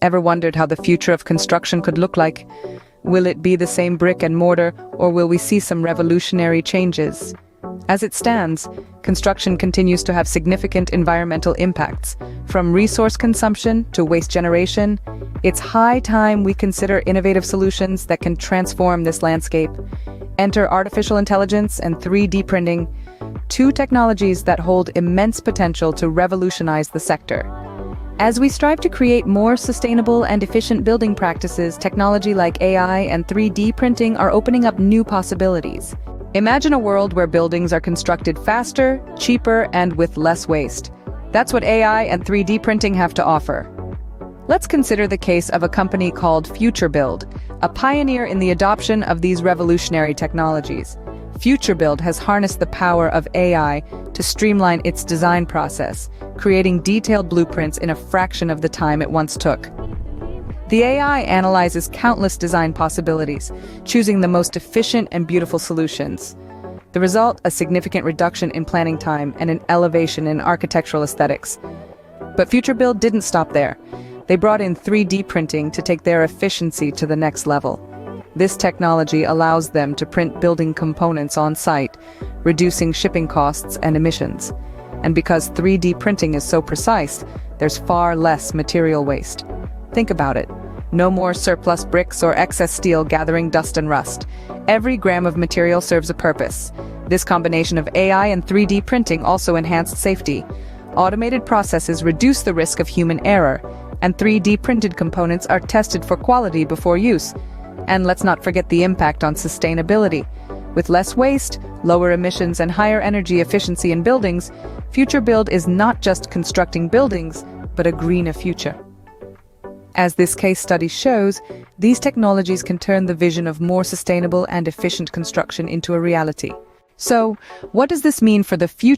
Ever wondered how the future of construction could look like? Will it be the same brick and mortar, or will we see some revolutionary changes? As it stands, construction continues to have significant environmental impacts. From resource consumption to waste generation, it's high time we consider innovative solutions that can transform this landscape. Enter artificial intelligence and 3D printing, two technologies that hold immense potential to revolutionize the sector. As we strive to create more sustainable and efficient building practices, technology like AI and 3D printing are opening up new possibilities. Imagine a world where buildings are constructed faster, cheaper, and with less waste. That's what AI and 3D printing have to offer. Let's consider the case of a company called FutureBuild, a pioneer in the adoption of these revolutionary technologies. FutureBuild has harnessed the power of AI to streamline its design process, creating detailed blueprints in a fraction of the time it once took. The AI analyzes countless design possibilities, choosing the most efficient and beautiful solutions. The result, a significant reduction in planning time and an elevation in architectural aesthetics. But FutureBuild didn't stop there. They brought in 3D printing to take their efficiency to the next level. This technology allows them to print building components on site, reducing shipping costs and emissions. And because 3D printing is so precise, there's far less material waste. Think about it. No more surplus bricks or excess steel gathering dust and rust. Every gram of material serves a purpose. This combination of AI and 3D printing also enhanced safety. Automated processes reduce the risk of human error, and 3D printed components are tested for quality before use. And let's not forget the impact on sustainability. With less waste, lower emissions, and higher energy efficiency in buildings, FutureBuild is not just constructing buildings, but a greener future. As this case study shows, these technologies can turn the vision of more sustainable and efficient construction into a reality. So, what does this mean for the future